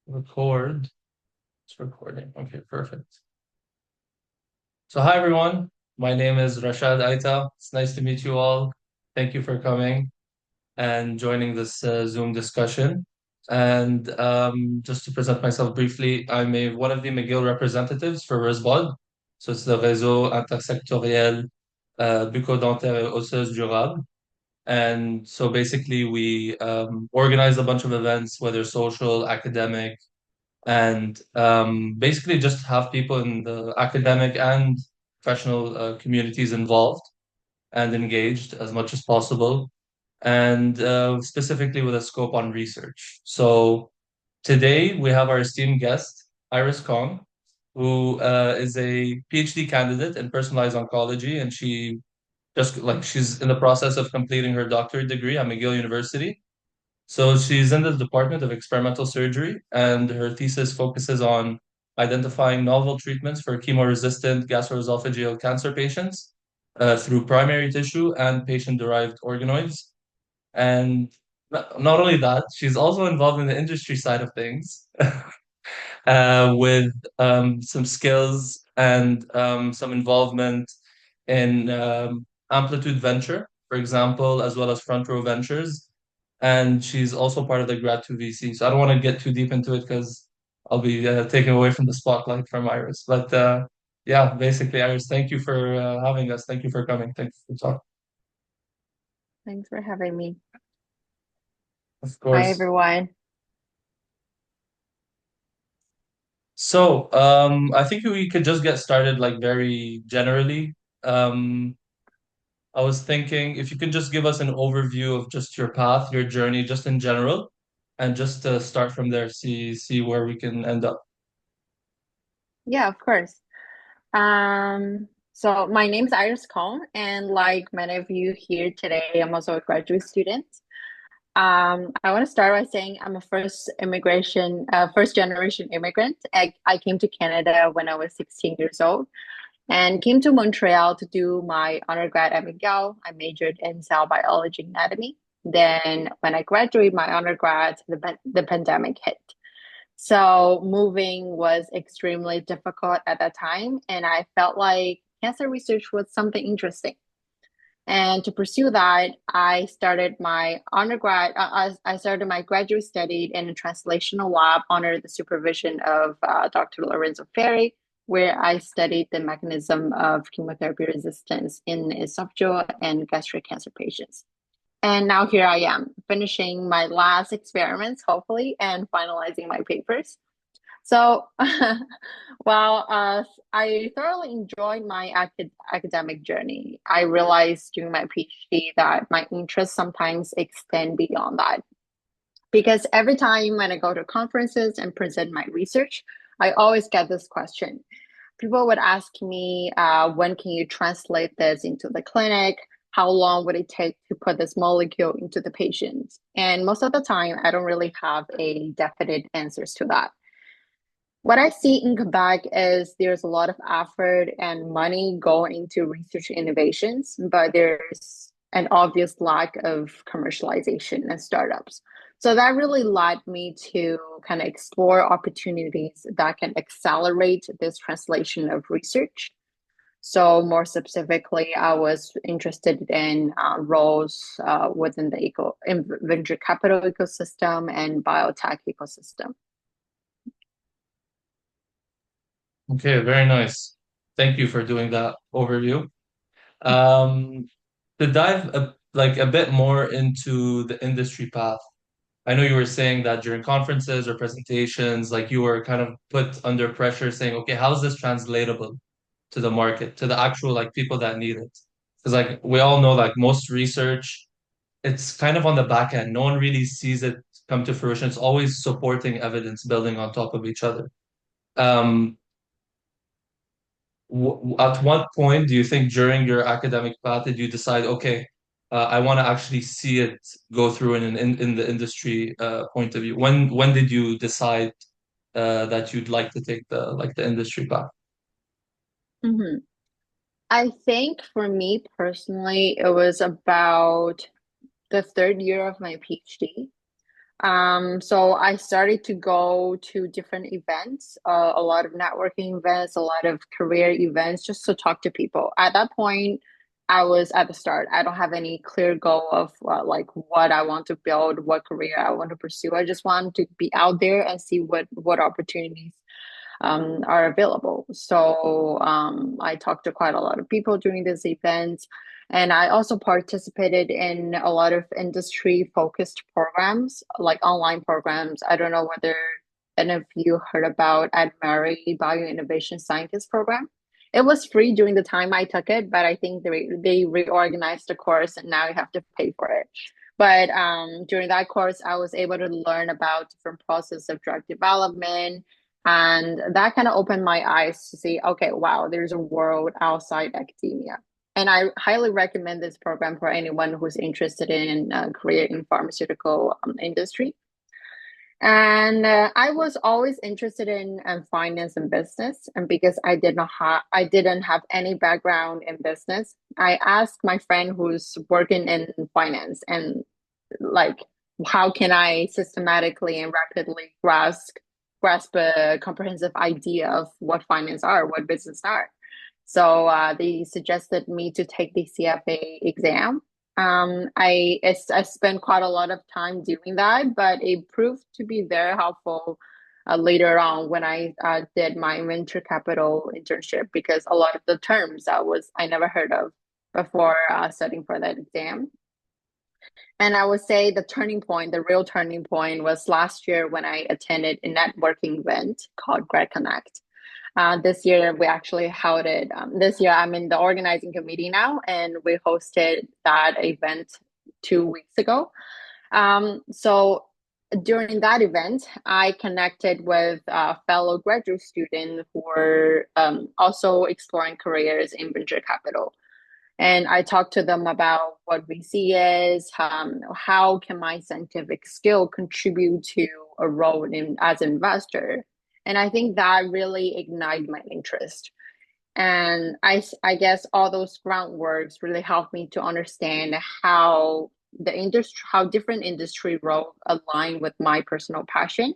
Record. It's recording. Okay, perfect. So hi everyone. My name is Rashad Aita. It's nice to meet you all. Thank you for coming and joining this Zoom discussion. And just to present myself briefly, I'm one of the McGill representatives for RiSBOd. So it's the Réseau Intersectoriel Bucco-Dentaire et Osseuse Durable. And so basically we organize a bunch of events, whether social, academic, and basically just have people in the academic and professional communities involved and engaged as much as possible, and specifically with a scope on research. So today we have our esteemed guest, Iris Kong, who is a PhD candidate in personalized oncology, and she's in the process of completing her doctorate degree at McGill University. So she's in the Department of Experimental Surgery, and her thesis focuses on identifying novel treatments for chemo-resistant gastroesophageal cancer patients through primary tissue and patient-derived organoids. And not only that, she's also involved in the industry side of things with some skills and some involvement in Amplitude Venture, for example, as well as Front Row Ventures. And she's also part of the Grad 2 VC. So I don't want to get too deep into it because I'll be taking away from the spotlight from Iris. But yeah, basically, Iris, thank you for having us. Thank you for coming. Thank you for talking. Thanks for having me. Of Hi, course. everyone. So I think we could just get started like very generally. Um, I was thinking if you could just give us an overview of just your path, your journey, just in general, and just to start from there, see where we can end up. Yeah, of course. So my name is Iris Kong, and like many of you here today, I'm also a graduate student. I want to start by saying I'm a first generation immigrant. I came to Canada when I was 16 years old and came to Montreal to do my undergrad at McGill. I majored in cell biology anatomy. Then when I graduated my undergrad, the pandemic hit. So moving was extremely difficult at that time, and I felt like cancer research was something interesting. And to pursue that, I started my graduate study in a translational lab under the supervision of Dr. Lorenzo Ferri, where I studied the mechanism of chemotherapy resistance in esophageal and gastric cancer patients. And now here I am, finishing my last experiments, hopefully, and finalizing my papers. So, while I thoroughly enjoyed my academic journey, I realized during my PhD that my interests sometimes extend beyond that. Because every time when I go to conferences and present my research, I always get this question. People would ask me, when can you translate this into the clinic? How long would it take to put this molecule into the patient? And most of the time, I don't really have a definite answers to that. What I see in Quebec is there's a lot of effort and money going into research innovations, but there's an obvious lack of commercialization and startups. So that really led me to kind of explore opportunities that can accelerate this translation of research. So more specifically, I was interested in roles within the in venture capital ecosystem and biotech ecosystem. Okay, very nice. Thank you for doing that overview. Um, to dive a bit more into the industry path, I know you were saying that during conferences or presentations, like you were kind of put under pressure saying, okay, how is this translatable to the market, to the actual like people that need it? Because like we all know, like most research, it's kind of on the back end. No one really sees it come to fruition. It's always supporting evidence building on top of each other. Um, at what point do you think during your academic path did you decide, okay, I want to actually see it go through in the industry point of view? When did you decide that you'd like to take the industry path? Mhm. I think for me personally, it was about the third year of my PhD. So I started to go to different events, a lot of networking events, a lot of career events, just to talk to people. At that point, I was at the start. I don't have any clear goal of like what I want to build, what career I want to pursue. I just want to be out there and see what opportunities are available. So I talked to quite a lot of people during this event. And I also participated in a lot of industry focused programs, like online programs. I don't know whether any of you heard about Mary Bioinnovation Scientist Program. It was free during the time I took it, but I think they reorganized the course and now you have to pay for it. But during that course, I was able to learn about different process of drug development, and that kind of opened my eyes to see, okay, wow, there's a world outside academia. And I highly recommend this program for anyone who's interested in career in pharmaceutical industry. And I was always interested in finance and business, and because I didn't have any background in business, I asked my friend who's working in finance and like how can I systematically and rapidly grasp a comprehensive idea of what finance are, what business are. So they suggested me to take the CFA exam. I spent quite a lot of time doing that, but it proved to be very helpful later on when I did my venture capital internship, because a lot of the terms I never heard of before studying for that exam. And I would say the turning point, the real turning point, was last year when I attended a networking event called Grad Connect. This year we actually held it. This year I'm in the organizing committee now, and we hosted that event 2 weeks ago. So during that event, I connected with fellow graduate students who were also exploring careers in venture capital. And I talked to them about what VC is, how can my scientific skill contribute to a role in as an investor. And I think that really ignited my interest. And I guess all those groundworks really helped me to understand how different industry roles align with my personal passion,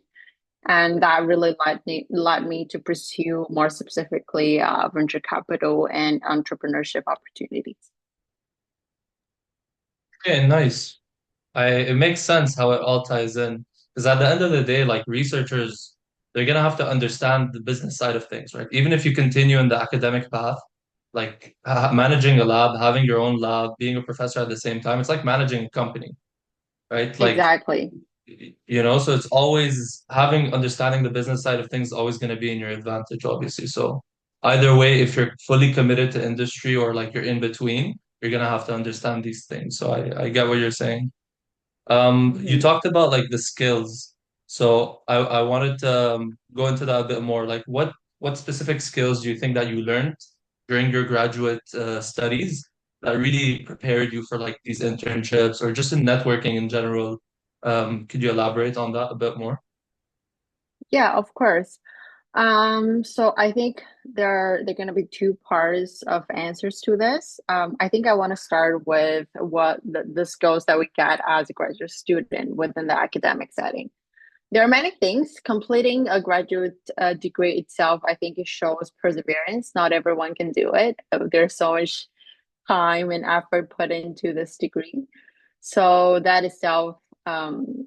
and that really led me to pursue more specifically venture capital and entrepreneurship opportunities. Okay, nice. It makes sense how it all ties in. Because at the end of the day, like researchers, they're gonna have to understand the business side of things, right? Even if you continue in the academic path, like managing a lab, having your own lab, being a professor at the same time, it's like managing a company, right? Like, Exactly. so it's always understanding the business side of things is always going to be in your advantage, obviously. So either way, if you're fully committed to industry or like you're in between, you're gonna have to understand these things. So I get what you're saying. You Mhm. talked about like the skills. So I wanted to go into that a bit more. Like what specific skills do you think that you learned during your graduate studies that really prepared you for like these internships or just in networking in general? Could you elaborate on that a bit more? Yeah, of course. So I think there are going to be two parts of answers to this. I think I want to start with what the skills that we get as a graduate student within the academic setting. There are many things. Completing a graduate degree itself, I think it shows perseverance. Not everyone can do it. There's so much time and effort put into this degree. So that itself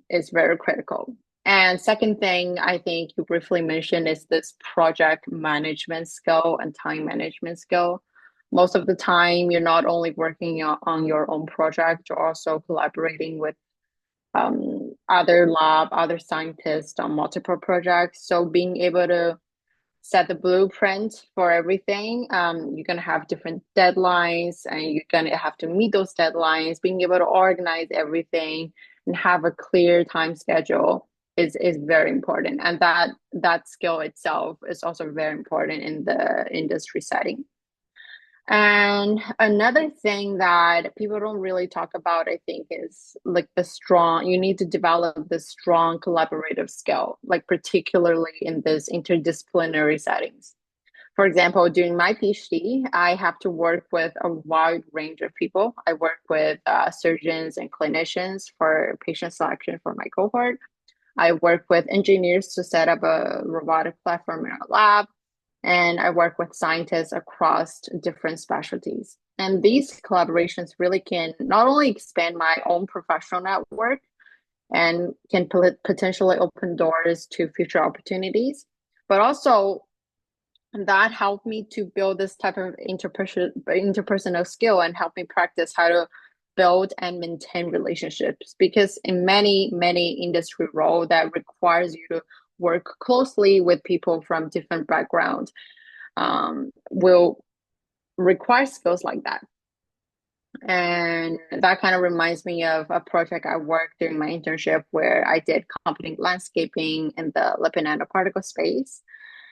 is very critical. And second thing I think you briefly mentioned is this project management skill and time management skill. Most of the time, you're not only working on your own project, you're also collaborating with other scientists on multiple projects. So being able to set the blueprint for everything. You're gonna have different deadlines, and you're gonna have to meet those deadlines. Being able to organize everything and have a clear time schedule is very important, and that skill itself is also very important in the industry setting. And another thing that people don't really talk about, I think, is like you need to develop the strong collaborative skill, like particularly in this interdisciplinary settings. For example, during my PhD, I have to work with a wide range of people. I work with surgeons and clinicians for patient selection for my cohort. I work with engineers to set up a robotic platform in our lab, and I work with scientists across different specialties. And these collaborations really can not only expand my own professional network and can potentially open doors to future opportunities, but also that helped me to build this type of interpersonal skill and help me practice how to build and maintain relationships, because in many industry role that requires you to work closely with people from different backgrounds will require skills like that. And that kind of reminds me of a project I worked during my internship where I did computing landscaping in the lipid nanoparticle space.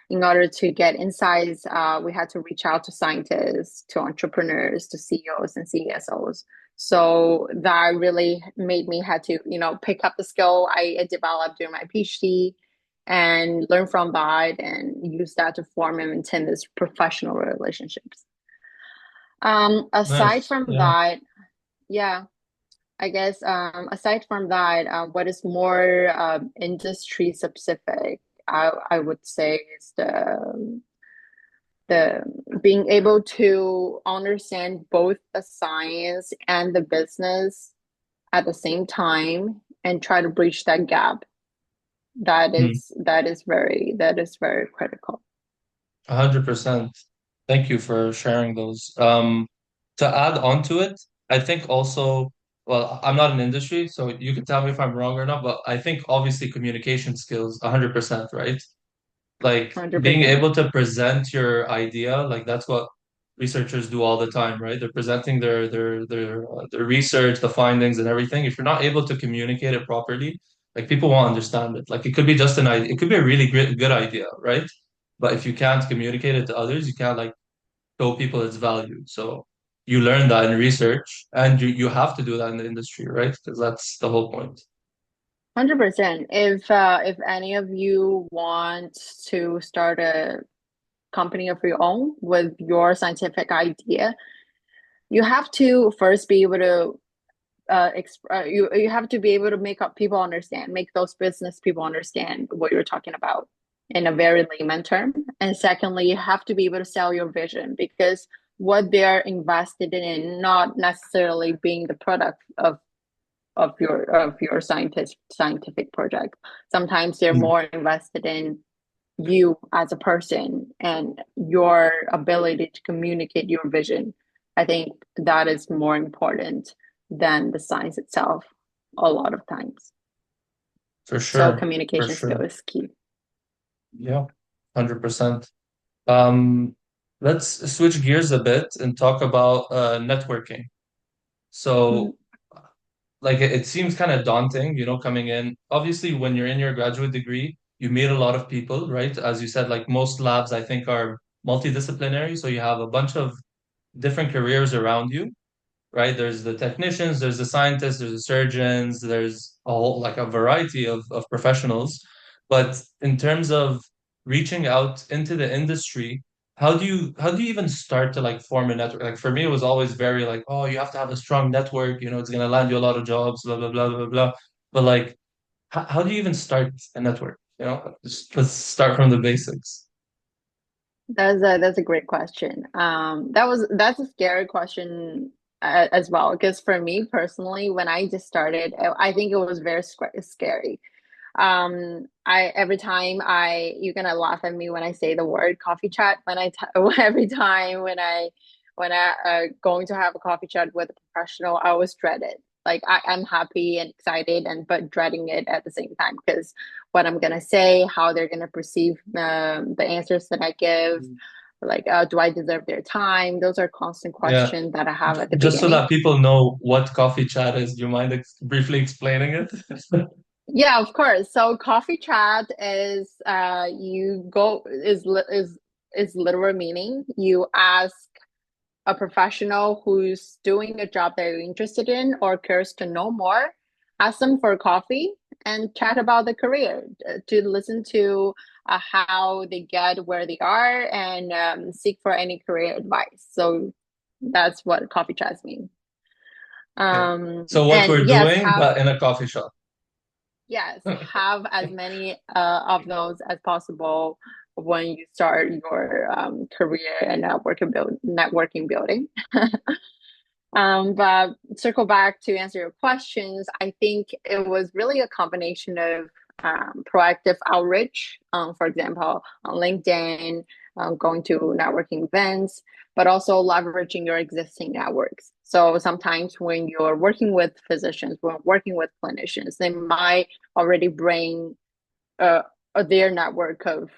In order to get insights, we had to reach out to scientists, to entrepreneurs, to CEOs and CSOs. So that really made me had to, pick up the skill I developed during my PhD and learn from that and use that to form and maintain this professional relationships. Aside Nice. from Yeah. that, yeah, I guess aside from that, what is more industry specific, I would say is the being able to understand both the science and the business at the same time and try to bridge that gap. That Mm. is very critical. 100%. Thank you for sharing those. To add on to it, I think also, well, I'm not in industry, so you can tell me if I'm wrong or not, but I think obviously communication skills, 100%, right? Like being 100%. able to present your idea, like that's what researchers do all the time, right? They're presenting their research, the findings, and everything. If you're not able to communicate it properly, like people won't understand it. Like it could be just an idea, it could be a really great good idea, right? But if you can't communicate it to others, you can't like show people its value. So you learn that in research, and you have to do that in the industry, right? Because that's the whole point. 100%. If any of you want to start a company of your own with your scientific idea, you have to first be able to you have to be able to make up people understand, make those business people understand what you're talking about in a very layman term. And secondly, you have to be able to sell your vision, because what they're invested in not necessarily being the product of your scientific project. Sometimes they're Mm. more invested in you as a person and your ability to communicate your vision. I think that is more important than the science itself a lot of times. For So sure, for communication skill sure. is key. Yeah, 100%. Um, let's switch gears a bit and talk about networking. Mhm. So, like, it seems kind of daunting, coming in. Obviously, when you're in your graduate degree, you meet a lot of people, right? As you said, like most labs, I think, are multidisciplinary. So you have a bunch of different careers around you, right? There's the technicians, there's the scientists, there's the surgeons, there's a whole like a variety of professionals. But in terms of reaching out into the industry, how do you even start to like form a network? Like for me, it was always very like, oh, you have to have a strong network, it's gonna land you a lot of jobs, blah blah blah blah blah. But like, how do you even start a network? Just let's start from the basics. That's a great question. That's a scary question as well, because for me personally, when I just started, I think it was very scary. I every time you're gonna laugh at me when I say the word coffee chat. Every time when I going to have a coffee chat with a professional, I always dread it. Like I'm happy and excited and but dreading it at the same time, because what I'm gonna say, how they're gonna perceive the answers that I give, like do I deserve their time? Those are constant Yeah. questions that I have at the Just so beginning. that people know what coffee chat is, do you mind briefly explaining it? Yeah, of course. So coffee chat is you go is literal meaning. You ask a professional who's doing a job that you're interested in or cares to know more, ask them for coffee and chat about the career, to listen to how they get where they are, and seek for any career advice. So that's what coffee chats mean. Okay. So what And we're yes, doing, how but in a coffee shop. Yes, have as many of those as possible when you start your career and networking building. But circle back to answer your questions, I think it was really a combination of proactive outreach, for example, on LinkedIn, going to networking events, but also leveraging your existing networks. So sometimes when you're working with physicians, when working with clinicians, they might already bring uh, their network of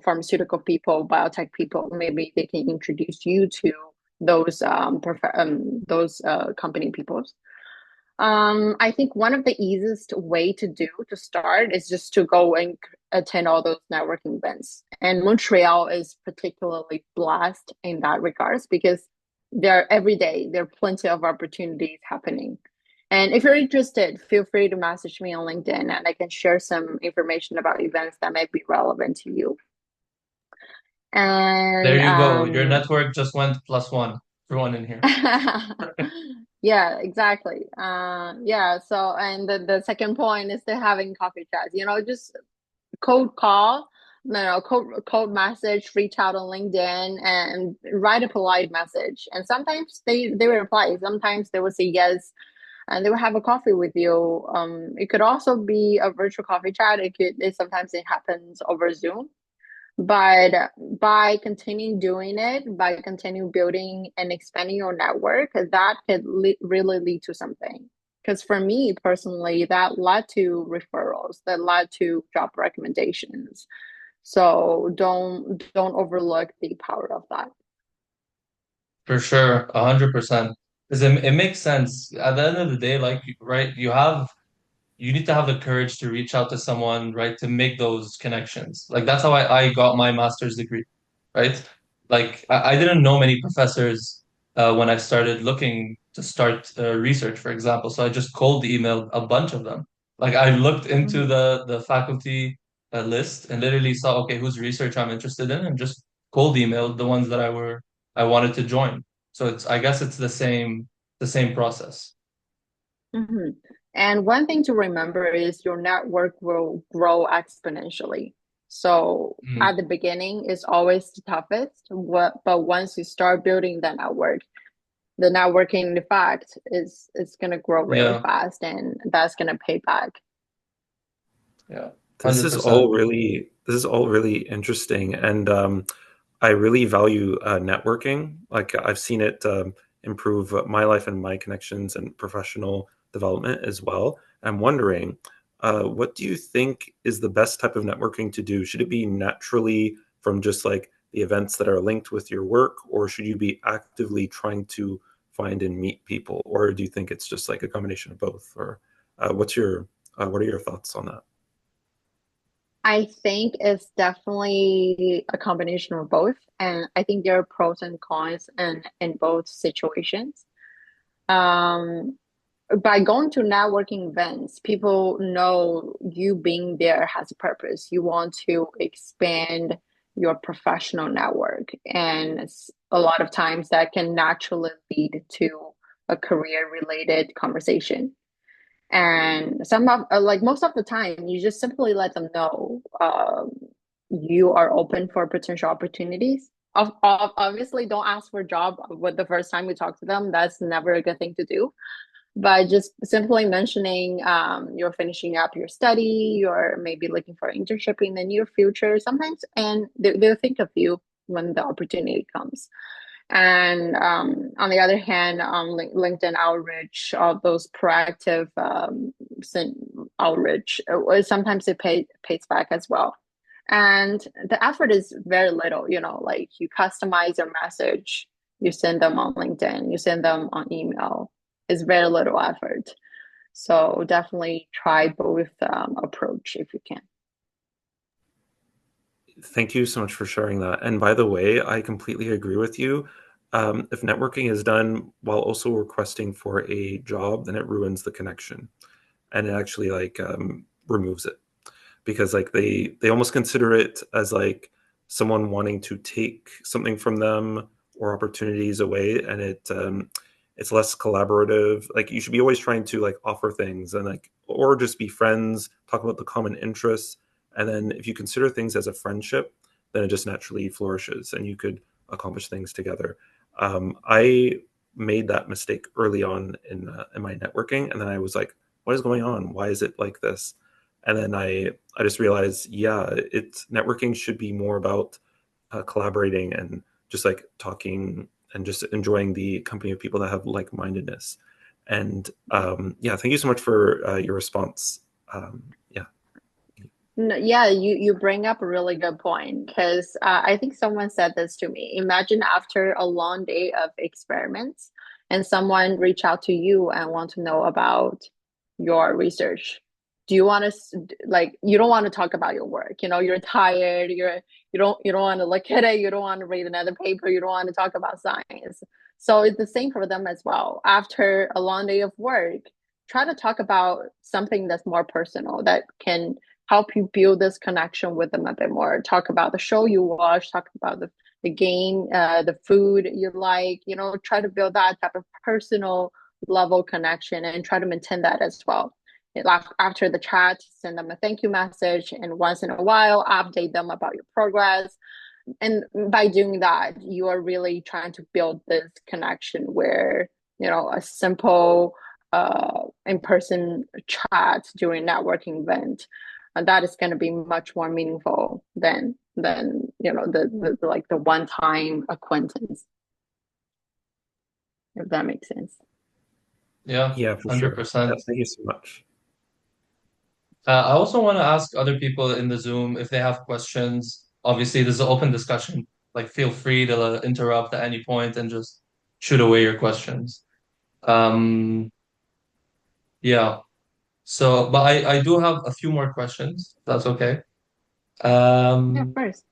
pharmaceutical people, biotech people. Maybe they can introduce you to those company people. I think one of the easiest way to do to start is just to go and attend all those networking events. And Montreal is particularly blessed in that regards because there every day there are plenty of opportunities happening. And if you're interested, feel free to message me on LinkedIn and I can share some information about events that might be relevant to you. And There you go. Your network just went +1 for one in here. yeah, exactly. Yeah, so and the second point is to having coffee chats. Just cold call, no, cold message, reach out on LinkedIn and write a polite message. And sometimes they will reply. Sometimes they will say yes and they will have a coffee with you. It could also be a virtual coffee chat. Sometimes it happens over Zoom. But by continuing doing it, by continuing building and expanding your network, that could really lead to something. Because for me personally, that led to referrals, that led to job recommendations. So don't overlook the power of that. For sure, 100%. Because it makes sense. At the end of the day, like, right, you need to have the courage to reach out to someone, right, to make those connections. Like that's how I got my master's degree, right? Like I didn't know many professors when I started looking to start research, for example. So I just cold emailed a bunch of them. Like I looked into Mhm. the faculty list and literally saw, okay, whose research I'm interested in, and just cold emailed the ones that I wanted to join. So I guess it's the same process. Mhm. And one thing to remember is your network will grow exponentially. So Mm, at the beginning, it's always the toughest. But once you start building the networking effect is going to grow really yeah, fast, and that's going to pay back. yeah, This is 100%. all really this is all really interesting, and I really value networking. Like I've seen it improve my life and my connections and professional development as well. I'm wondering, what do you think is the best type of networking to do? Should it be naturally from just like the events that are linked with your work, or should you be actively trying to find and meet people, or do you think it's just like a combination of both? Or what are your thoughts on that? I think it's definitely a combination of both, and I think there are pros and cons in both situations. Um, by going to networking events, people know you being there has a purpose. You want to expand your professional network, and a lot of times that can naturally lead to a career related conversation. And like most of the time, you just simply let them know you are open for potential opportunities. Obviously, don't ask for a job with the first time you talk to them. That's never a good thing to do, but just simply mentioning you're finishing up your study, you're maybe looking for an internship in the near future sometimes, and they'll think of you when the opportunity comes. And on the other hand, on LinkedIn outreach, all those proactive outreach, sometimes pays back as well. And the effort is very little, like you customize your message, you send them on LinkedIn, you send them on email. It's very little effort. So definitely try both approach if you can. Thank you so much for sharing that. And by the way, I completely agree with you. If networking is done while also requesting for a job, then it ruins the connection, and it actually like removes it because like they almost consider it as like someone wanting to take something from them or opportunities away, and it's less collaborative. Like you should be always trying to like offer things and like or just be friends, talk about the common interests. And then if you consider things as a friendship, then it just naturally flourishes and you could accomplish things together. I made that mistake early on in my networking, and then I was like, what is going on? Why is it like this? And then I just realized, yeah, it's networking should be more about collaborating and just like talking and just enjoying the company of people that have like-mindedness. And yeah, thank you so much for your response. Yeah. No, yeah, you bring up a really good point because I think someone said this to me. Imagine after a long day of experiments and someone reach out to you and want to know about your research. Do you want to like you don't want to talk about your work, you know, you're tired, you don't want to look at it, you don't want to read another paper, you don't want to talk about science. So it's the same for them as well. After a long day of work, try to talk about something that's more personal that can help you build this connection with them a bit more. Talk about the show you watch, talk about the game, the food you like, you know, try to build that type of personal level connection and try to maintain that as well. After the chat, send them a thank you message and once in a while, update them about your progress. And by doing that, you are really trying to build this connection where, you know, a simple in-person chat during networking event and that is going to be much more meaningful than you know the like the one time acquaintance, if that makes sense. Yeah, Yeah, for sure. Yeah, 100%. thank you so much. I also want to ask other people in the Zoom if they have questions. Obviously, this is an open discussion. Like, feel free to interrupt at any point and just shoot away your questions. Um, yeah. So, but I do have a few more questions. If that's okay. Yeah, of Um, course.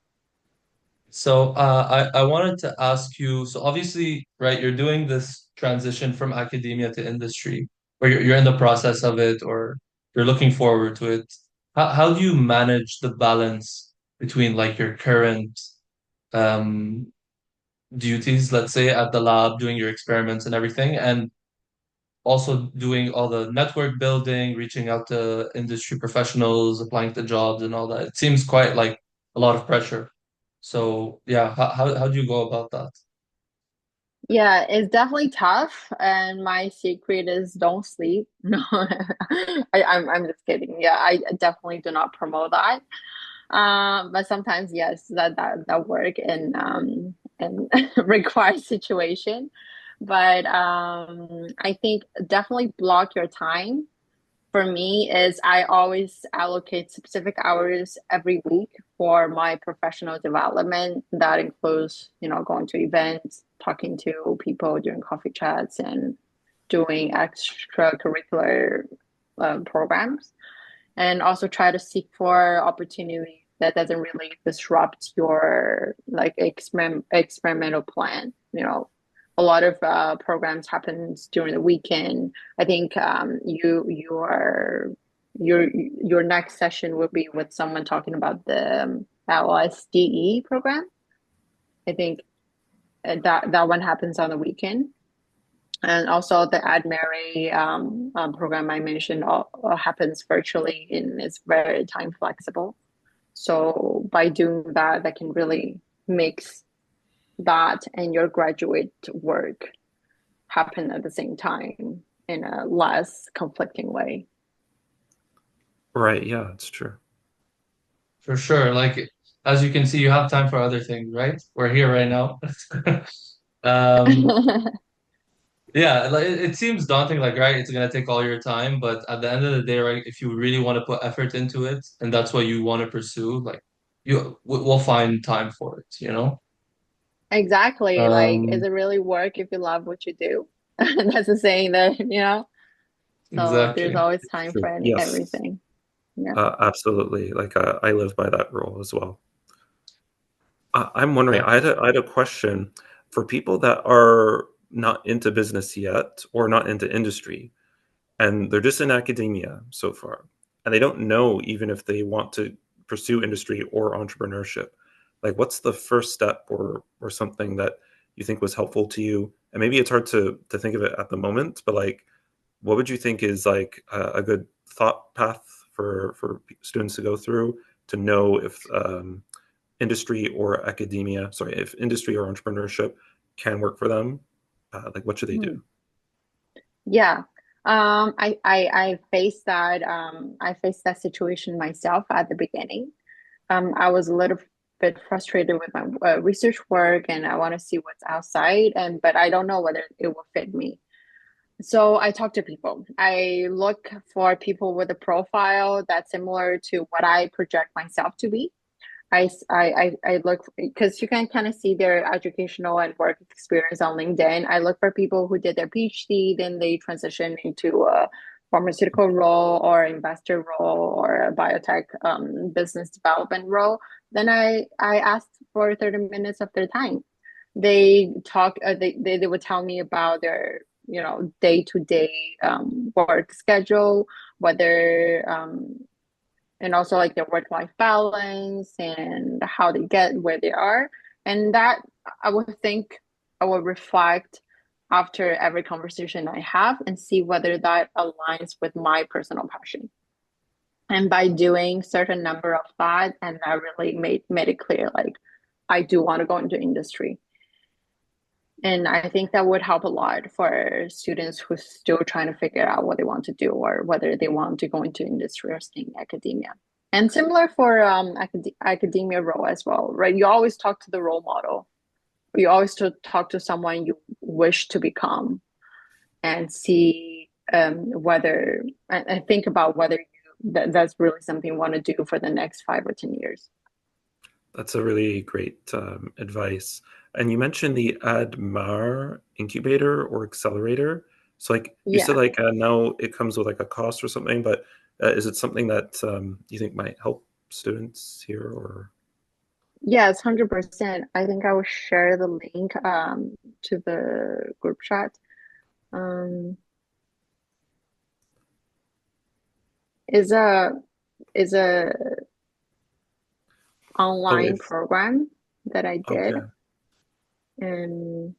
so I wanted to ask you, so obviously, right, you're doing this transition from academia to industry, or you're in the process of it, or you're looking forward to it. How do you manage the balance between like your current um duties, let's say at the lab, doing your experiments and everything, and also doing all the network building, reaching out to industry professionals, applying to jobs and all that? It seems quite like a lot of pressure. So yeah, how do you go about that? Yeah, it's definitely tough, and my secret is don't sleep. No, I'm just kidding. Yeah, I definitely do not promote that. But sometimes yes, that work and require situation. But I think definitely block your time for me is I always allocate specific hours every week for my professional development. That includes, you know, going to events, talking to people, doing coffee chats, and doing extracurricular programs. And also try to seek for opportunity that doesn't really disrupt your like experimental plan. You know, a lot of programs happens during the weekend. I think your next session will be with someone talking about the LSDE program. I think that one happens on the weekend, and also the AdMary program I mentioned all happens virtually and is very time flexible. So by doing that, that can really mix that and your graduate work happen at the same time in a less conflicting way. Right. Yeah, it's true. For sure. Like as you can see, you have time for other things, right? We're here right now. Um, yeah, like it seems daunting, like right, it's gonna take all your time, but at the end of the day, right, if you really want to put effort into it and that's what you want to pursue, like we'll find time for it, you know? Exactly. Like, is Um, it really work if you love what you do? That's the saying that, you know? So there's exactly. always time True. for Yes, everything. Yeah. absolutely. Like I live by that rule as well. I'm wondering, Yeah. I had a question for people that are not into business yet or not into industry, and they're just in academia so far, and they don't know even if they want to pursue industry or entrepreneurship. Like, what's the first step or something that you think was helpful to you? And maybe it's hard to think of it at the moment, but like, what would you think is like a good thought path for students to go through to know if industry or academia, sorry, if industry or entrepreneurship can work for them? Like, what should they Hmm. do? Yeah. I faced that I faced that situation myself at the beginning. I was a little bit frustrated with my research work, and I want to see what's outside, and but I don't know whether it will fit me. So I talk to people. I look for people with a profile that's similar to what I project myself to be. I look because you can kind of see their educational and work experience on LinkedIn. I look for people who did their PhD, then they transition into a pharmaceutical role or investor role or a biotech business development role. Then I asked for 30 minutes of their time. They talk. They would tell me about their day to day work schedule, whether and also like their work life balance and how they get where they are. And that I would think I would reflect after every conversation I have and see whether that aligns with my personal passion. And by doing certain number of that, and that really made it clear like I do want to go into industry. And I think that would help a lot for students who are still trying to figure out what they want to do or whether they want to go into industry or stay in academia. And similar for academia role as well, right? You always talk to the role model. You always talk to someone you wish to become and see whether and think about whether that's really something you want to do for the next 5 or 10 years. That's a really great advice. And you mentioned the ADMAR incubator or accelerator. So, like you said, Yeah. like now it comes with like a cost or something, but is it something that you think might help students here? Or Yes, 100%. I think I will share the link to the group chat. Um, is a is a oh, online it's program that I did, okay, and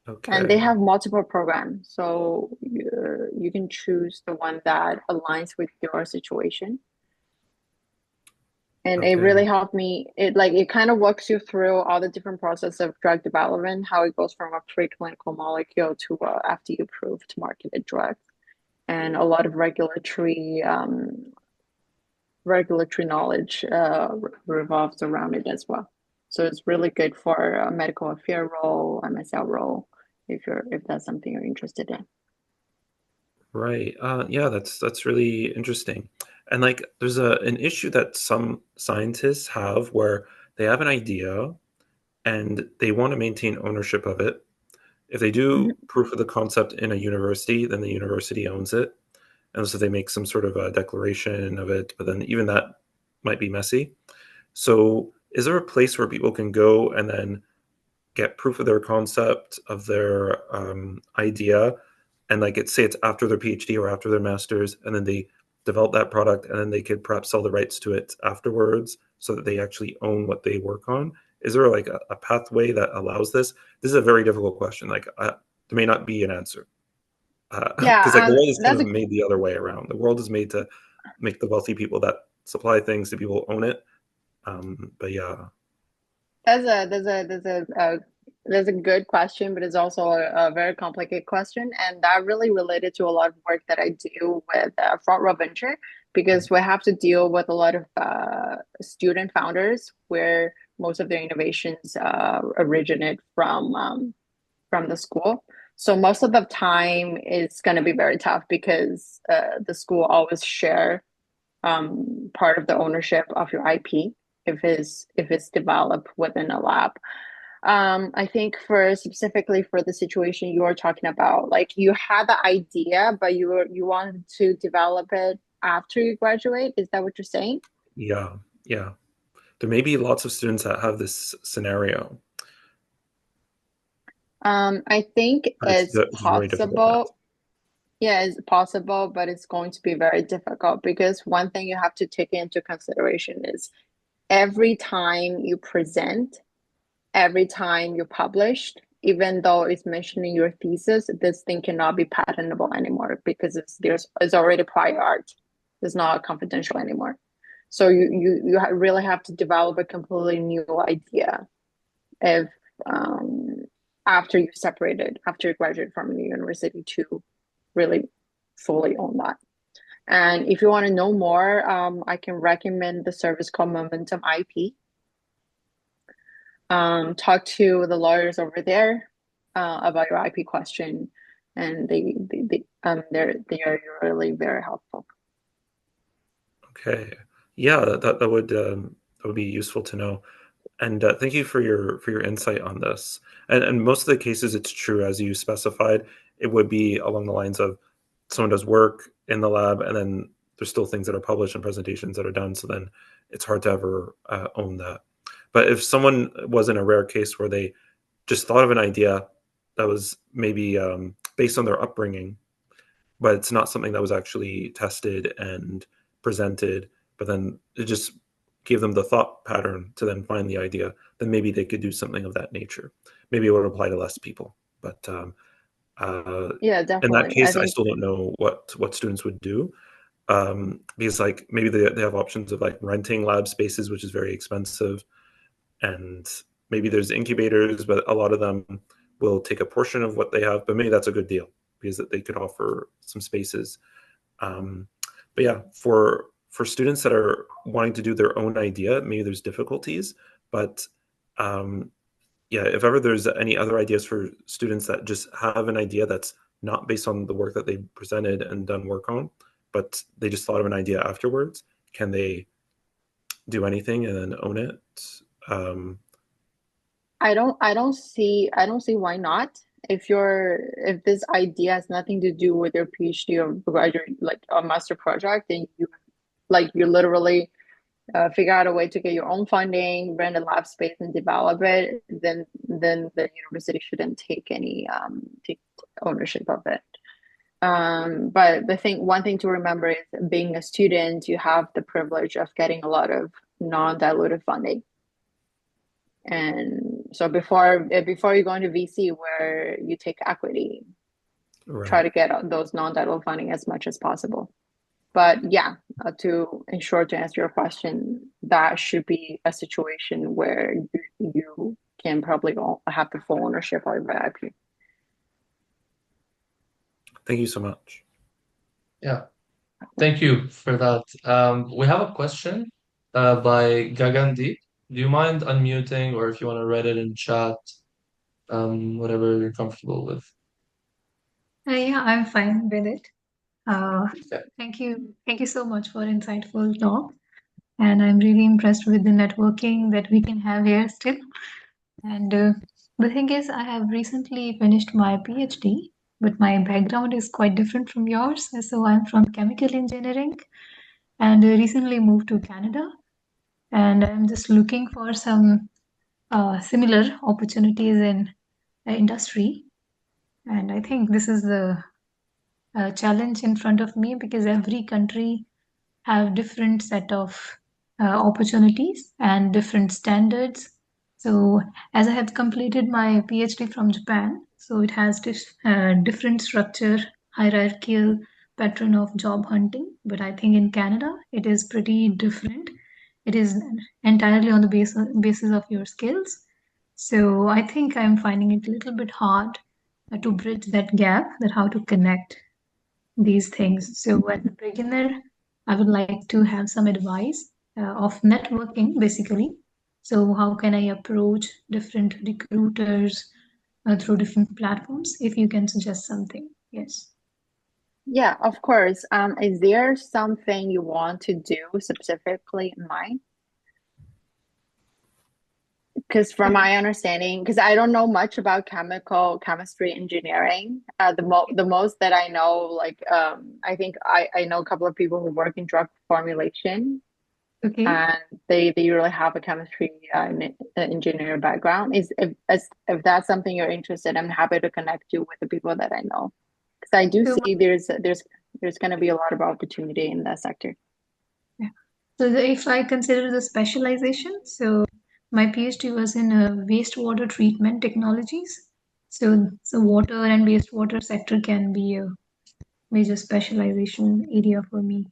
they okay, have multiple programs, so you can choose the one that aligns with your situation. And it okay. really helped me. It kind of walks you through all the different process of drug development, how it goes from a preclinical molecule to a FDA approved marketed drug, and a lot of regulatory knowledge revolves around it as well. So it's really good for a medical affair role, MSL role, if that's something you're interested in. Right. Yeah, that's really interesting. And like, there's an issue that some scientists have where they have an idea and they want to maintain ownership of it. If they do Mhm. proof of the concept in a university, then the university owns it. And so they make some sort of a declaration of it, but then even that might be messy. So is there a place where people can go and then get proof of their concept of their idea, and like say it's after their PhD or after their master's, and then they develop that product, and then they could perhaps sell the rights to it afterwards, so that they actually own what they work on? Is there like a pathway that allows this? This is a very difficult question. Like there may not be an answer Yeah, because like the world is kind that's of a made the other way around. The world is made to make the wealthy people that supply things to people own it. But yeah, that's a good question, but it's also a very complicated question, and that really related to a lot of work that I do with Front Row Venture, because we have to deal with a lot of student founders where most of their innovations originate from the school. So most of the time, it's going to be very tough because the school always share part of the ownership of your IP if it's developed within a lab. I think for specifically for the situation you are talking about, like you had the idea, but you wanted to develop it after you graduate. Is that what you're saying? yeah, yeah. There may be lots of students that have this scenario, I think but it's it's a very difficult path. possible. Yeah, it's possible, but it's going to be very difficult because one thing you have to take into consideration is every time you present, every time you published, even though it's mentioned in your thesis, this thing cannot be patentable anymore because it's already prior art. It's not confidential anymore. So you really have to develop a completely new idea if after you separated, after you graduate from the university to really fully own that. And if you want to know more, I can recommend the service called Momentum IP. Talk to the lawyers over there about your IP question, and they are really very helpful. Okay. Yeah, that would be useful to know. And thank you for your insight on this. And most of the cases, it's true as you specified. It would be along the lines of someone does work in the lab, and then there's still things that are published and presentations that are done. So then it's hard to ever own that. But if someone was in a rare case where they just thought of an idea that was maybe based on their upbringing, but it's not something that was actually tested and presented, but then it just gave them the thought pattern to then find the idea, then maybe they could do something of that nature. Maybe it would apply to less people. But Yeah, in that definitely. I case, I think still don't know what students would do. Because like maybe they have options of like renting lab spaces, which is very expensive. And maybe there's incubators, but a lot of them will take a portion of what they have, but maybe that's a good deal because they could offer some spaces. But yeah, for students that are wanting to do their own idea, maybe there's difficulties. But yeah, if ever there's any other ideas for students that just have an idea that's not based on the work that they presented and done work on, but they just thought of an idea afterwards, can they do anything and then own it? Um, I don't see why not. If this idea has nothing to do with your PhD or graduate like a master project, then you literally figure out a way to get your own funding, rent a lab space, and develop it, then the university shouldn't take ownership of it. But one thing to remember is being a student, you have the privilege of getting a lot of non-dilutive funding. And so before you go into VC where you take equity, try to get those non-dilutive funding as much as possible. But yeah, to answer your question, that should be a situation where you can probably have the full ownership of the IP. Thank you so much. Yeah, thank you for that. We have a question by Gagandi. Do you mind unmuting, or if you want to write it in chat, whatever you're comfortable with? Yeah, I'm fine with it. Yeah. Thank you so much for insightful talk. And I'm really impressed with the networking that we can have here still. And the thing is, I have recently finished my PhD, but my background is quite different from yours. So I'm from chemical engineering and recently moved to Canada. And I'm just looking for some similar opportunities in industry. And I think this is the challenge in front of me because every country have different set of opportunities and different standards. So as I have completed my PhD from Japan, so it has this different structure, hierarchical pattern of job hunting. But I think in Canada, it is pretty different. It is entirely on the basis of your skills. So I think I'm finding it a little bit hard to bridge that gap, that how to connect these things. So as a beginner, I would like to have some advice of networking basically. So how can I approach different recruiters through different platforms? If you can suggest something. Yes. Yeah, of course. Is there something you want to do specifically in mind? Because from my understanding, because I don't know much about chemistry engineering, the most that I know, like I think I know a couple of people who work in drug formulation, Okay. and they really have a chemistry engineer background. If that's something you're interested, I'm happy to connect you with the people that I know, because I do So, see there's going to be a lot of opportunity in that sector. yeah. So if I consider the specialization, so my PhD was in wastewater treatment technologies. So water and wastewater sector can be a major specialization area for me.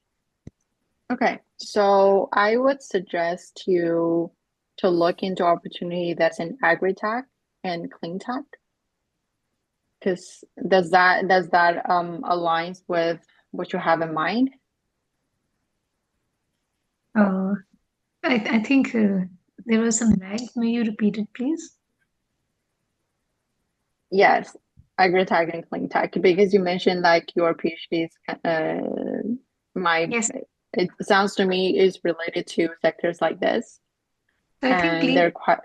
Okay, so I would suggest you to look into opportunity that's in agri-tech and clean tech. Because does that aligns with what you have in mind? Uh, I think there was some lag. May you repeat it, please? Yes, agri-tech and clean tech. Because you mentioned like your PhD is my Yes. it sounds to me is related to sectors like this, So I think and clean they're quite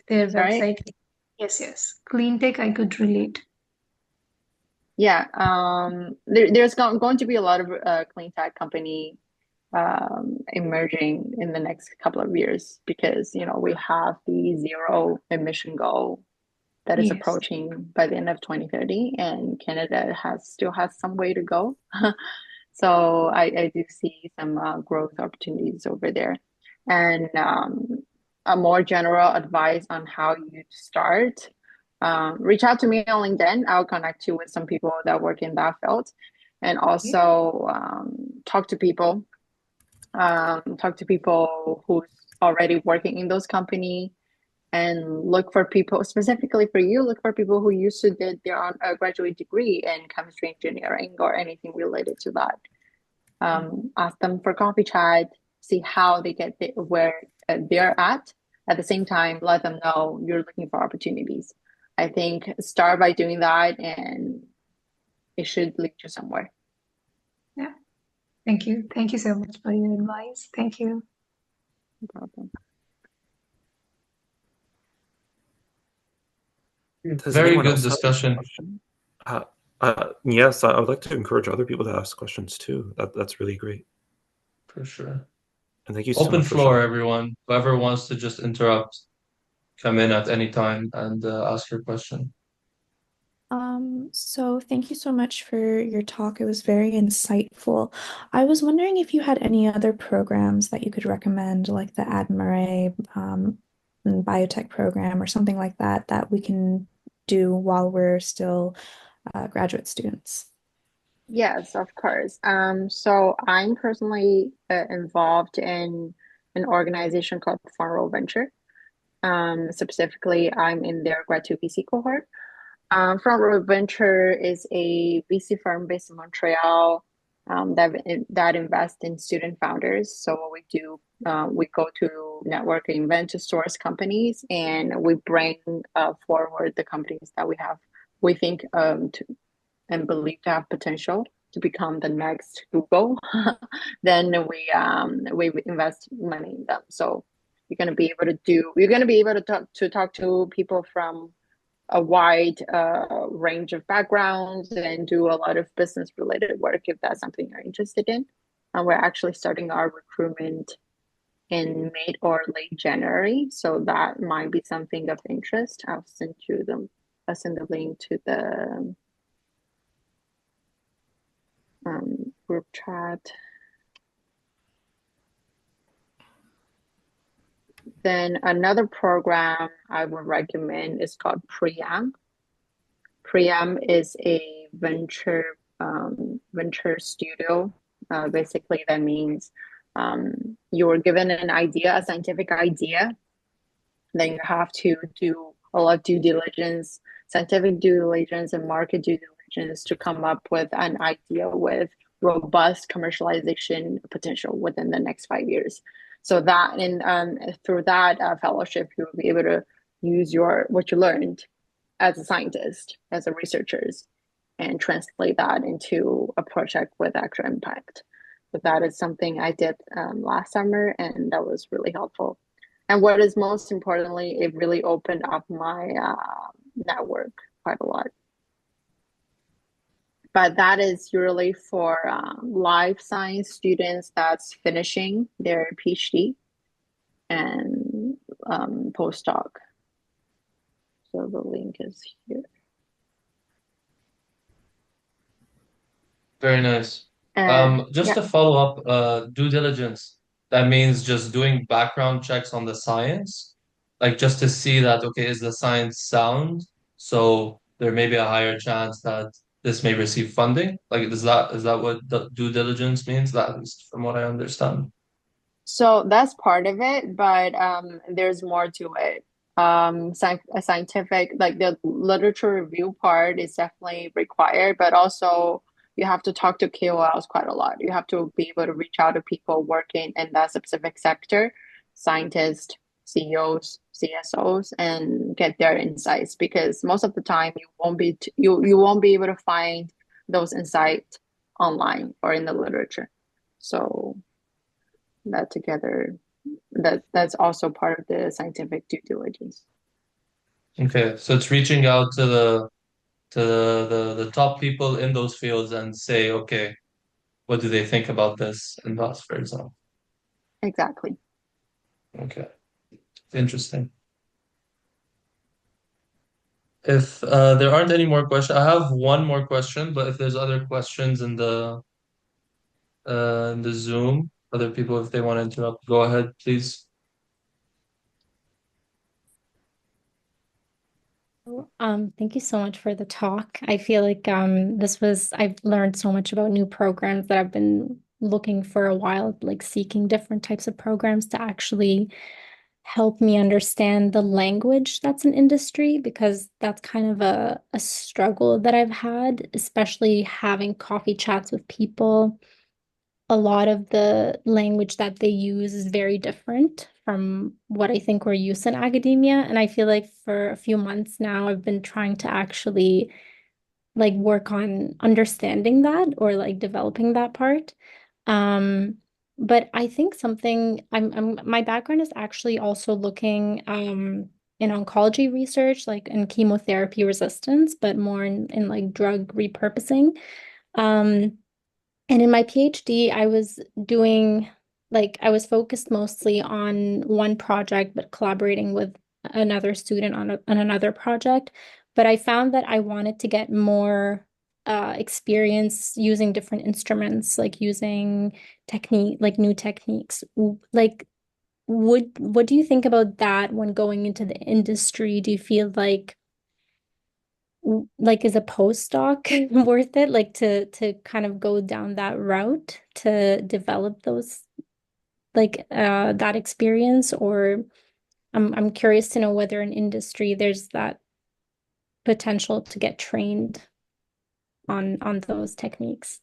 their sorry. website. Yes, yes. Clean tech, I could relate. Yeah, there's going to be a lot of clean tech company emerging in the next couple of years because we have the zero emission goal that is Yes. approaching by the end of 2030, and Canada still has some way to go. So I do see some growth opportunities over there, and a more general advice on how you start. Reach out to me on LinkedIn. I'll connect you with some people that work in that field, and Okay. also talk to people who's already working in those company and look for people specifically for you. Look for people who used to did their own graduate degree in chemistry engineering or anything related to that. Ask them for coffee chat, see how they get where they're at. At the same time, let them know you're looking for opportunities. I think start by doing that, and it should lead you somewhere. Yeah. Thank you. Thank you so much for your advice. Thank you. No problem. Does Very anyone good else have a discussion. question? Yes, I would like to encourage other people to ask questions too. That's really great. For sure. And thank you so Open much, floor, Rashad. everyone. Whoever wants to just interrupt, come in at any time and ask your question. So thank you so much for your talk. It was very insightful. I was wondering if you had any other programs that you could recommend, like the AdMare biotech program or something like that, that we can do while we're still graduate students. Yes, of course. So I'm personally involved in an organization called Farrow Venture. Specifically, I'm in their grad 2 VC cohort. Front Venture is a VC firm based in Montreal that invests in student founders. So what we do, we go to networking event to source companies, and we bring forward the companies that we think and believe to have potential to become the next Google. Then we invest money in them. So you're gonna be able to talk to people from a wide range of backgrounds and do a lot of business related work if that's something you're interested in. And we're actually starting our recruitment in mid or late January, so that might be something of interest. I'll send the link to the group chat. Then another program I would recommend is called Pream. Pream is a venture studio. Basically, that means you were given an idea, a scientific idea. Then you have to do a lot of due diligence, scientific due diligence, and market due diligence to come up with an idea with robust commercialization potential within the next 5 years. So that and through that fellowship, you will be able to use what you learned as a scientist, as a researchers, and translate that into a project with actual impact. So that is something I did last summer, and that was really helpful. And what is most importantly, it really opened up my network quite a lot. But that is usually for life science students that's finishing their PhD and postdoc. So the link is here. Very nice. Just Yeah. to follow up, due diligence, that means just doing background checks on the science, like just to see that, okay, is the science sound? So there may be a higher chance that this may receive funding. Like, is that what due diligence means? That is from what I understand. So that's part of it, but there's more to it. A scientific, like the literature review part is definitely required, but also you have to talk to KOLs quite a lot. You have to be able to reach out to people working in that specific sector, scientists, CEOs, CSOs, and get their insights because most of the time you won't be able to find those insights online or in the literature. So that together that's also part of the scientific due diligence. Okay, so it's reaching out to the top people in those fields and say, okay, what do they think about this and thus, for example. Exactly. Okay, interesting. If there aren't any more questions, I have one more question, but if there's other questions in the Zoom, other people, if they want to interrupt, go ahead, please. Thank you so much for the talk. I feel like I've learned so much about new programs that I've been looking for a while, like seeking different types of programs to actually help me understand the language that's an industry, because that's kind of a struggle that I've had, especially having coffee chats with people. A lot of the language that they use is very different from what I think we're used in academia. And I feel like for a few months now, I've been trying to actually like work on understanding that or like developing that part. Um, but I think something my background is actually also looking in oncology research, like in chemotherapy resistance, but more in like drug repurposing. Um, and in my PhD, I was doing I was focused mostly on one project, but collaborating with another student on another project. But I found that I wanted to get more experience using different instruments, like using new techniques. What do you think about that when going into the industry? Do you feel is a postdoc worth it, like to kind of go down that route to develop those that experience? Or I'm curious to know whether in industry there's that potential to get trained on those techniques.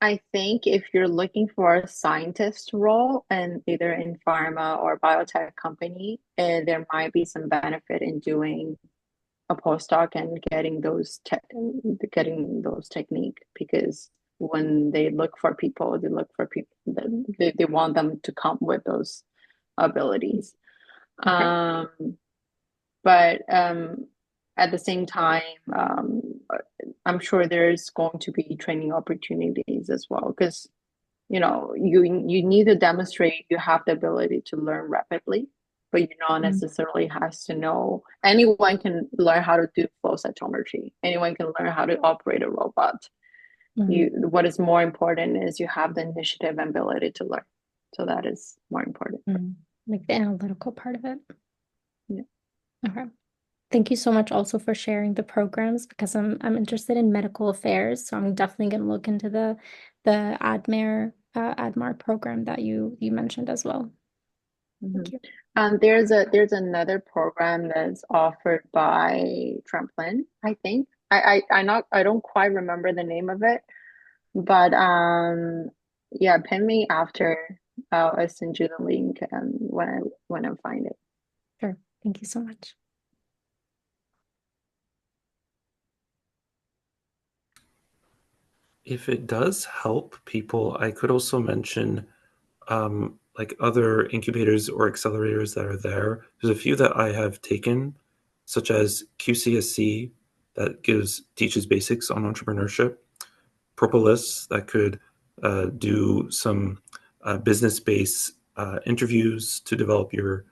I think if you're looking for a scientist role and either in pharma or biotech company, there might be some benefit in doing a postdoc and getting those technique because when they look for people, they look for people they want them to come with those abilities. Okay. But at the same time, I'm sure there's going to be training opportunities as well because you need to demonstrate you have the ability to learn rapidly, but you not necessarily has to know. Anyone can learn how to do flow cytometry. Anyone can learn how to operate a robot. What is more important is you have the initiative and ability to learn. So that is more important. Like the analytical part of it. Yeah. Okay. Thank you so much also for sharing the programs because I'm interested in medical affairs, so I'm definitely going to look into the ADMAR program that you mentioned as well. Thank you. There's another program that's offered by Tremplin, I think. I don't quite remember the name of it, but yeah, pin me after. I'll send you the link when I find it. Sure. Thank you so much. If it does help people, I could also mention like other incubators or accelerators that are there. There's a few that I have taken, such as QCSC that teaches basics on entrepreneurship, Propolis that could do some business-based interviews to develop your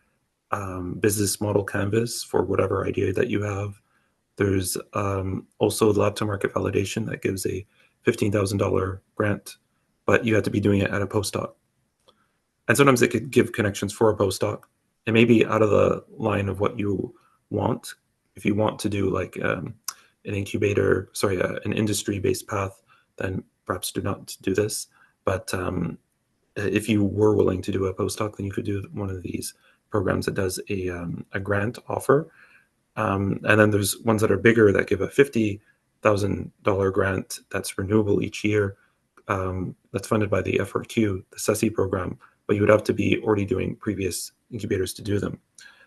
business model canvas for whatever idea that you have. There's also lab to market validation that gives a $15,000 grant, but you have to be doing it at a postdoc. And sometimes it could give connections for a postdoc. It may be out of the line of what you want If you want to do like an industry-based path, then perhaps do not do this. But if you were willing to do a postdoc, then you could do one of these programs that does a grant offer. And then there's ones that are bigger that give a $50,000 grant that's renewable each year. That's funded by the FRQ, the SESI program, but you would have to be already doing previous incubators to do them.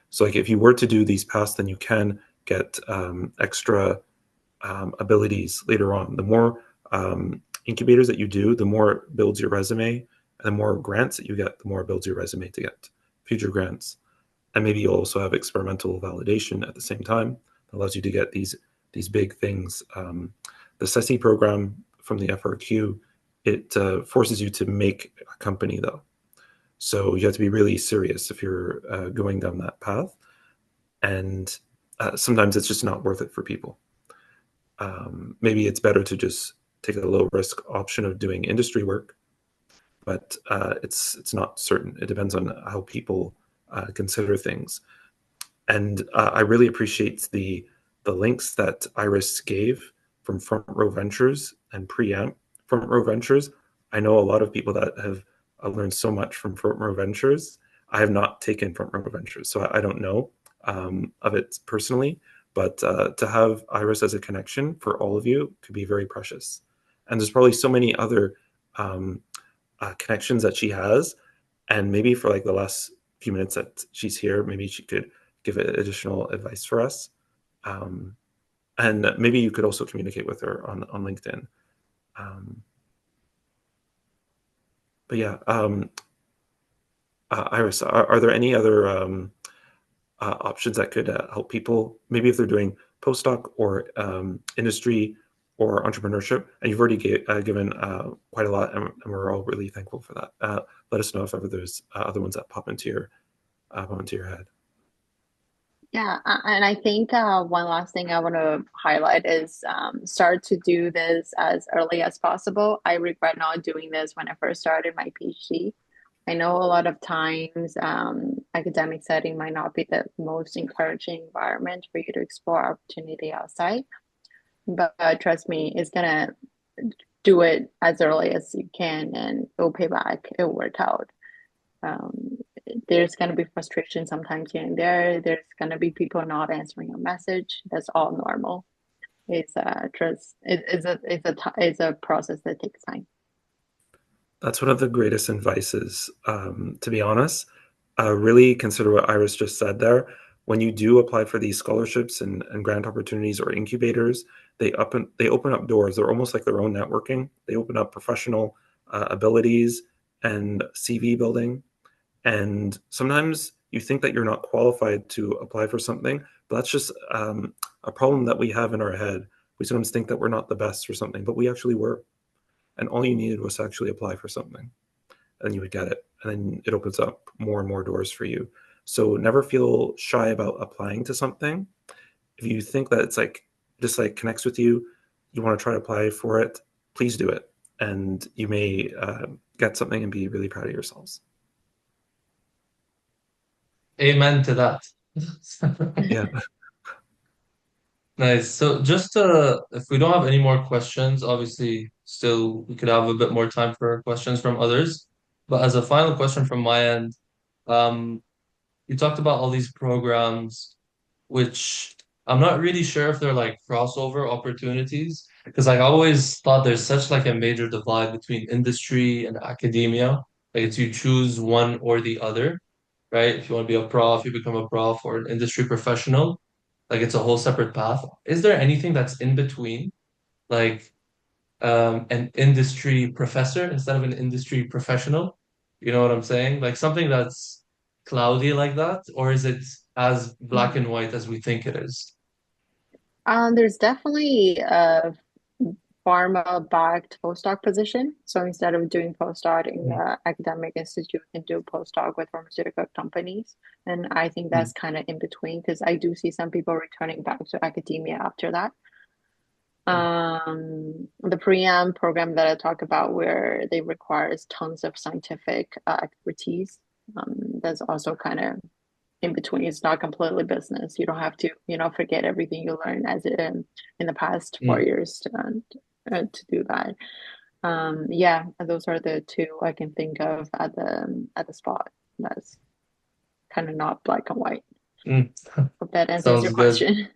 So like if you were to do these paths, then you can get extra abilities later on. The more incubators that you do, the more it builds your resume, and the more grants that you get, the more it builds your resume to get future grants. And maybe you'll also have experimental validation at the same time that allows you to get these big things. The SESI program from the FRQ, it forces you to make a company though. So you have to be really serious if you're going down that path. And sometimes it's just not worth it for people. Maybe it's better to just take a low risk option of doing industry work, but it's not certain. It depends on how people consider things. And I really appreciate the links that Iris gave from Front Row Ventures and Preamp. Front Row Ventures, I know a lot of people that have learned so much from Front Row Ventures. I have not taken Front Row Ventures, so I don't know of it personally, but to have Iris as a connection for all of you could be very precious. And there's probably so many other connections that she has, and maybe for like the last few minutes that she's here, maybe she could give additional advice for us. And maybe you could also communicate with her on LinkedIn. But yeah, Iris, are there any other options that could help people, maybe if they're doing postdoc or industry or entrepreneurship? And you've already given quite a lot, and we're all really thankful for that. Let us know if ever there's other ones that pop into your head. Yeah, and I think one last thing I want to highlight is start to do this as early as possible. I regret not doing this when I first started my PhD. I know a lot of times academic setting might not be the most encouraging environment for you to explore opportunity outside, but trust me, it's gonna do it as early as you can, and it'll pay back. It'll work out. There's going to be frustration sometimes here and there. There's going to be people not answering your message. That's all normal. It's a process that takes time. That's one of the greatest advices, to be honest. Really consider what Iris just said there. When you do apply for these scholarships and grant opportunities or incubators, they open up doors. They're almost like their own networking. They open up professional abilities and CV building. And sometimes you think that you're not qualified to apply for something, but that's just a problem that we have in our head. We sometimes think that we're not the best for something, but we actually were. And all you needed was to actually apply for something, and then you would get it. And then it opens up more and more doors for you. So never feel shy about applying to something. If you think that it's like just like connects with you, you want to try to apply for it, please do it. And you may get something and be really proud of yourselves. Amen to that. Yeah. Nice. So just if we don't have any more questions, obviously still we could have a bit more time for questions from others. But as a final question from my end, um, you talked about all these programs, which I'm not really sure if they're like crossover opportunities, because I always thought there's such like a major divide between industry and academia. Like it's you choose one or the other, right? If you want to be a prof, you become a prof or an industry professional. Like it's a whole separate path. Is there anything that's in between, like an industry professor instead of an industry professional? You know what I'm saying? Like something that's cloudy like that, or is it as black and white as we think it is? There's definitely a pharma-backed postdoc position. So instead of doing postdoc in the academic institute, you can do postdoc with pharmaceutical companies. And I think that's kind of in between because I do see some people returning back to academia after that. The pre-am program that I talked about where they requires tons of scientific expertise, that's also kind of in between. It's not completely business. You don't have to, forget everything you learned in the past 4 years to do that. Yeah, those are the two I can think of at the spot. That's kind of not black and white. Hope that answers your Sounds good. question.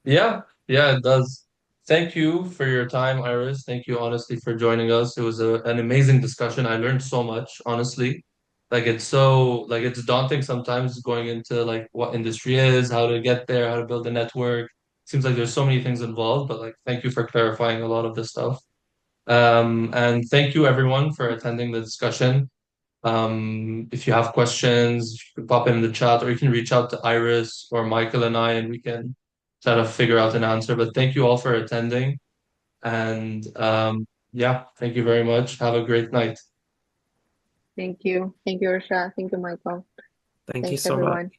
Yeah, yeah, it does. Thank you for your time, Iris. Thank you, honestly, for joining us. It was an amazing discussion. I learned so much, honestly. Like it's daunting sometimes going into like what industry is, how to get there, how to build a network. Seems like there's so many things involved, but like thank you for clarifying a lot of this stuff. And thank you everyone for attending the discussion. If you have questions, you can pop it in the chat or you can reach out to Iris or Michael and I, and we can try to figure out an answer. But thank you all for attending. And yeah, thank you very much. Have a great night. Thank you. Thank you, Rashad. Thank you, Michael. Thank you Thanks, so much. everyone.